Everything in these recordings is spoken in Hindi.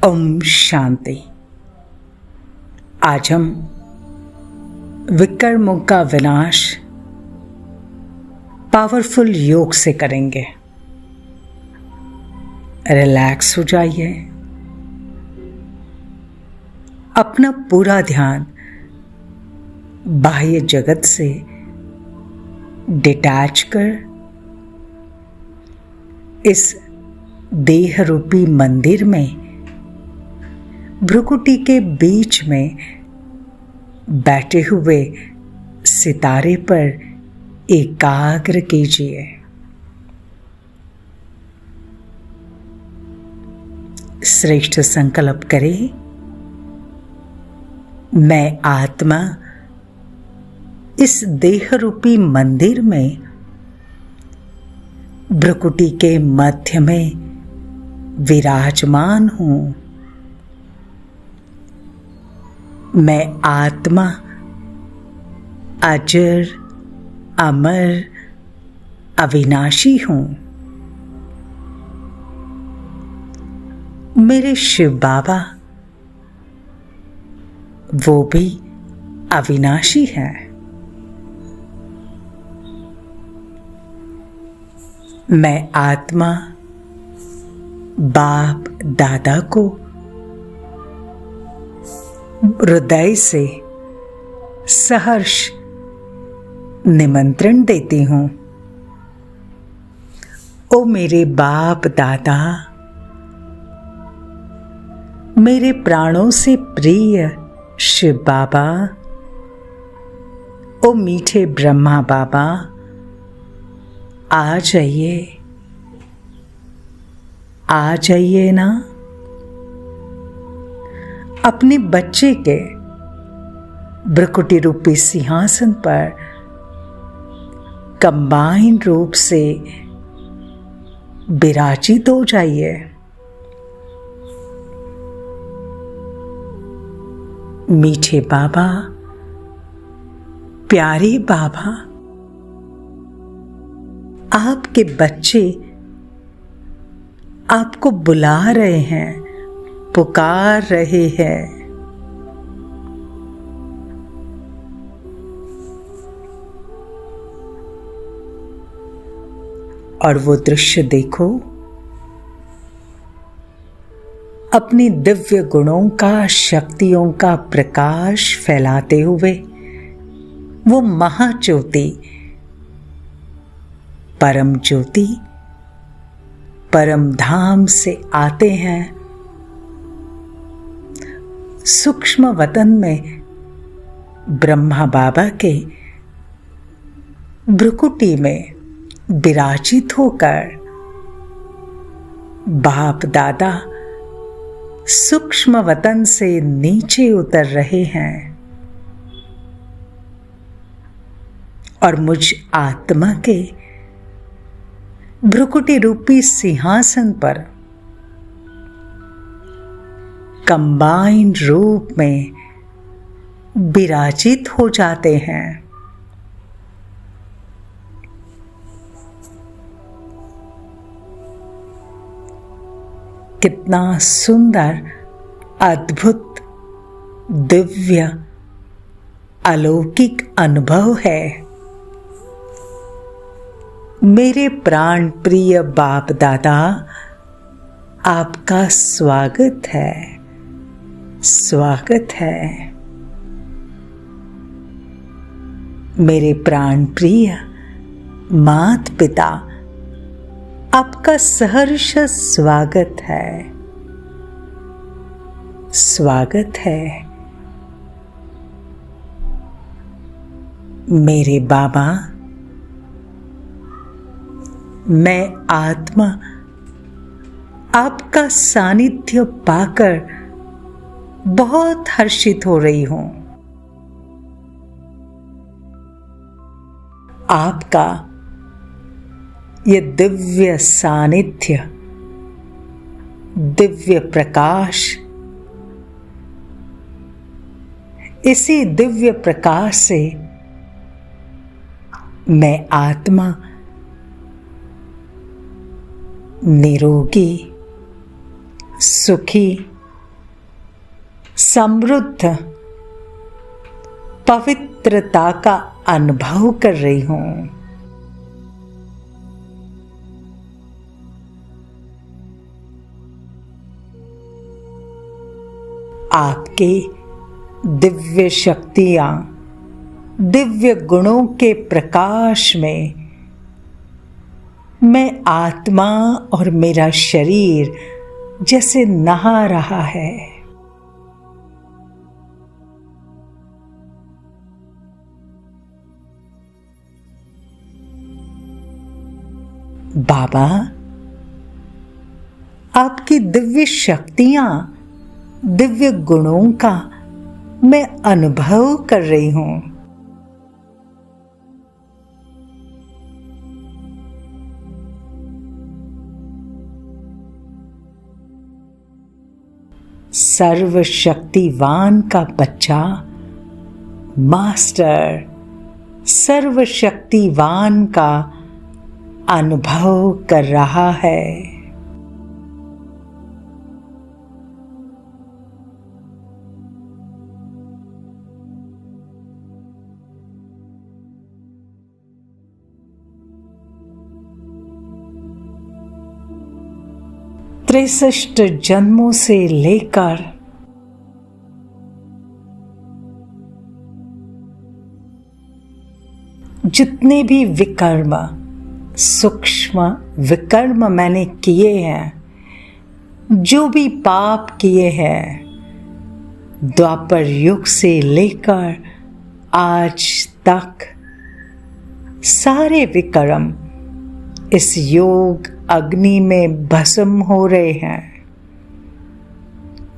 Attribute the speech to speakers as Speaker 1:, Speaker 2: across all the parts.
Speaker 1: ओम शांति। आज हम विकर्मों का विनाश पावरफुल योग से करेंगे। रिलैक्स हो जाइए। अपना पूरा ध्यान बाह्य जगत से डिटैच कर इस देह रूपी मंदिर में भ्रुकुटी के बीच में बैठे हुए सितारे पर एकाग्र कीजिए। श्रेष्ठ संकल्प करें, मैं आत्मा इस देह रूपी मंदिर में भ्रुकुटी के मध्य में विराजमान हूं। मैं आत्मा अजर अमर अविनाशी हूं। मेरे शिव बाबा वो भी अविनाशी हैं। मैं आत्मा बाप दादा को हृदय से सहर्ष निमंत्रण देती हूं। ओ मेरे बाप दादा, मेरे प्राणों से प्रिय शिव बाबा, ओ मीठे ब्रह्मा बाबा, आ जाइए ना। अपने बच्चे के भ्रुकुटी रूपी सिंहासन पर कंबाइन रूप से विराजित हो जाइए। मीठे बाबा, प्यारे बाबा, आपके बच्चे आपको बुला रहे हैं, पुकार रहे हैं। और वो दृश्य देखो, अपनी दिव्य गुणों का, शक्तियों का प्रकाश फैलाते हुए वो महाज्योति, परम ज्योति, परम धाम से आते हैं। सूक्ष्म वतन में ब्रह्मा बाबा के भ्रुकुटी में विराजित होकर बाप दादा सूक्ष्म वतन से नीचे उतर रहे हैं और मुझ आत्मा के भ्रुकुटी रूपी सिंहासन पर कंबाइन रूप में विराजित हो जाते हैं। कितना सुंदर, अद्भुत, दिव्य, अलौकिक अनुभव है। मेरे प्राण प्रिय बाप दादा, आपका स्वागत है, स्वागत है। मेरे प्राण प्रिय माता पिता, आपका सहर्ष स्वागत है, स्वागत है। मेरे बाबा, मैं आत्मा आपका सानिध्य पाकर बहुत हर्षित हो रही हूं। आपका ये दिव्य सानिध्य, दिव्य प्रकाश, इसी दिव्य प्रकाश से मैं आत्मा निरोगी, सुखी समृद्ध पवित्रता का अनुभव कर रही हूं। आपके दिव्य शक्तियां, दिव्य गुणों के प्रकाश में मैं आत्मा और मेरा शरीर जैसे नहा रहा है। बाबा, आपकी दिव्य शक्तियां, दिव्य गुणों का मैं अनुभव कर रही हूं। सर्वशक्तिवान का बच्चा मास्टर सर्वशक्तिवान का अनुभव कर रहा है। त्रेसठ जन्मों से लेकर जितने भी विकर्म, सूक्ष्म विकर्म मैंने किए हैं, जो भी पाप किए हैं, द्वापर युग से लेकर आज तक सारे विकर्म इस योग अग्नि में भस्म हो रहे हैं,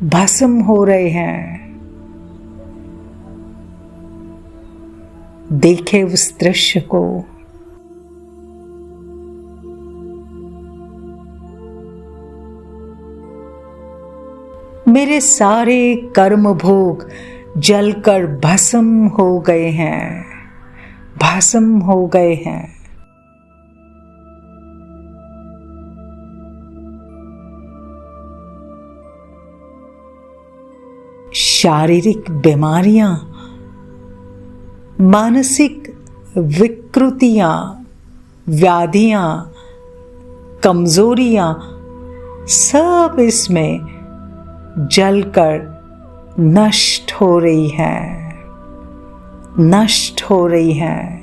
Speaker 1: भस्म हो रहे हैं। देखे उस दृश्य को। मेरे सारे कर्म भोग जलकर भस्म हो गए हैं, भस्म हो गए हैं। शारीरिक बीमारियां, मानसिक विकृतियां, व्याधियां, कमजोरियां सब इसमें जलकर नष्ट हो रही हैं, नष्ट हो रही हैं।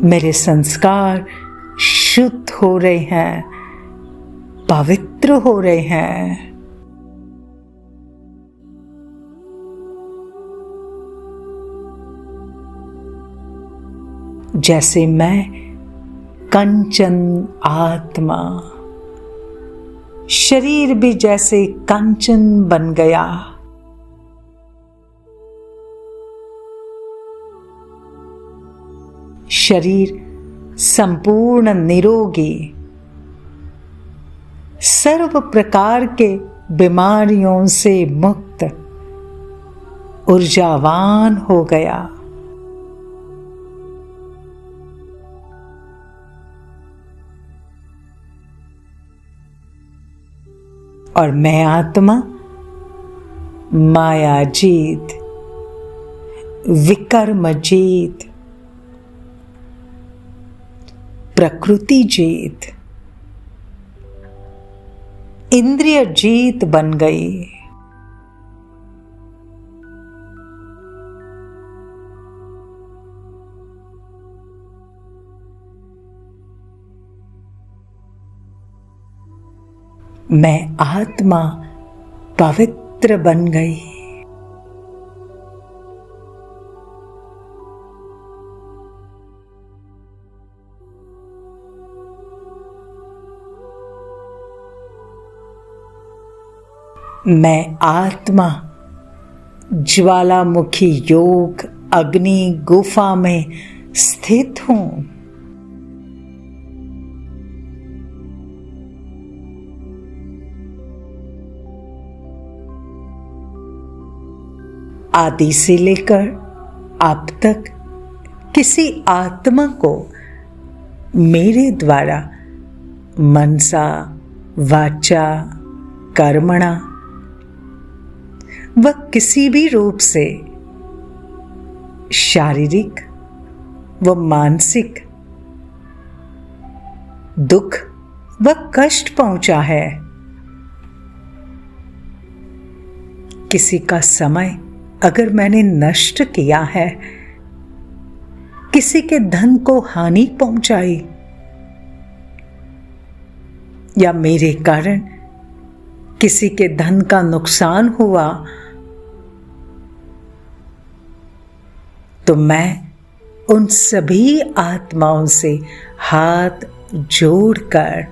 Speaker 1: मेरे संस्कार शुद्ध हो रहे हैं, पवित्र हो रहे हैं। जैसे मैं कंचन आत्मा, शरीर भी जैसे कंचन बन गया। शरीर संपूर्ण निरोगी, सर्व प्रकार के बीमारियों से मुक्त, ऊर्जावान हो गया। और मैं आत्मा माया जीत, विकर्म जीत, प्रकृति जीत, इंद्रिय जीत बन गई। मैं आत्मा पवित्र बन गई। मैं आत्मा ज्वालामुखी योग अग्नि गुफा में स्थित हूं। आदि से लेकर अब तक किसी आत्मा को मेरे द्वारा मनसा वाचा कर्मणा व किसी भी रूप से शारीरिक व मानसिक दुख व कष्ट पहुंचा है, किसी का समय अगर मैंने नष्ट किया है, किसी के धन को हानि पहुंचाई, या मेरे कारण किसी के धन का नुकसान हुआ, तो मैं उन सभी आत्माओं से हाथ जोड़कर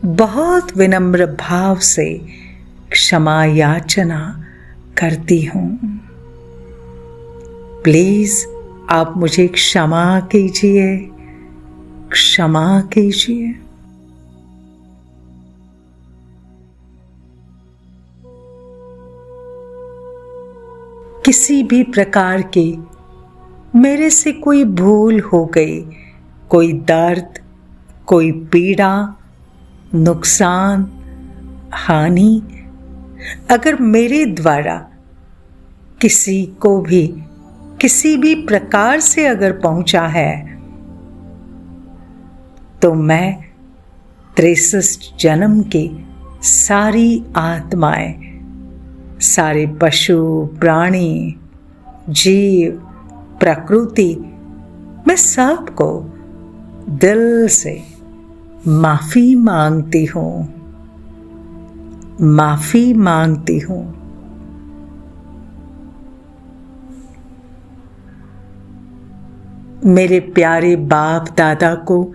Speaker 1: बहुत विनम्र भाव से क्षमा याचना करती हूं। प्लीज आप मुझे क्षमा कीजिए, क्षमा कीजिए। किसी भी प्रकार की मेरे से कोई भूल हो गई, कोई दर्द, कोई पीड़ा, नुकसान, हानि अगर मेरे द्वारा किसी को भी किसी भी प्रकार से अगर पहुंचा है, तो मैं 63 जन्म की सारी आत्माएं, सारे पशु प्राणी जीव प्रकृति, मैं सबको दिल से माफी मांगती हूं, माफी मांगती हूं। मेरे प्यारे बाप दादा को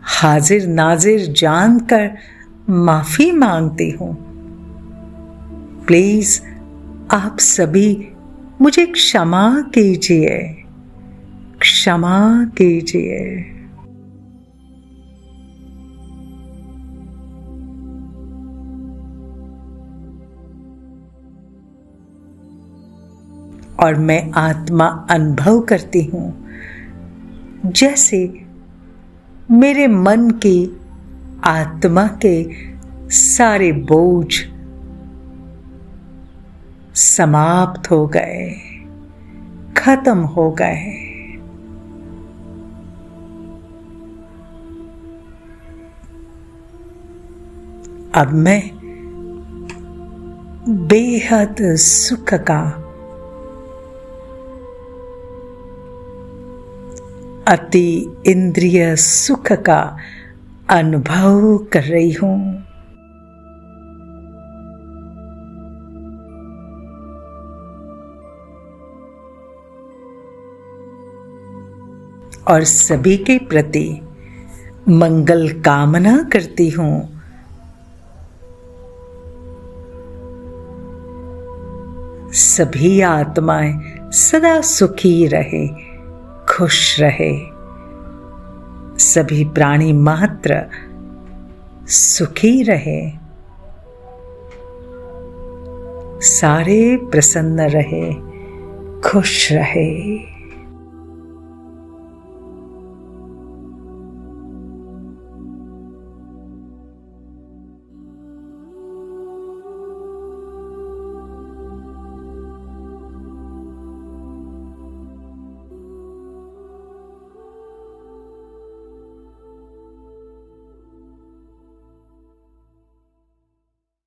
Speaker 1: हाजिर नाजिर जानकर माफी मांगती हूं। प्लीज आप सभी मुझे क्षमा कीजिए, क्षमा कीजिए। और मैं आत्मा अनुभव करती हूं जैसे मेरे मन की आत्मा के सारे बोझ समाप्त हो गए, खत्म हो गए। अब मैं बेहद सुख का, अति इंद्रिय सुख का अनुभव कर रही हूं। और सभी के प्रति मंगल कामना करती हूं। सभी आत्माएं सदा सुखी रहे, खुश रहे। सभी प्राणी मात्र सुखी रहे, सारे प्रसन्न रहे, खुश रहे।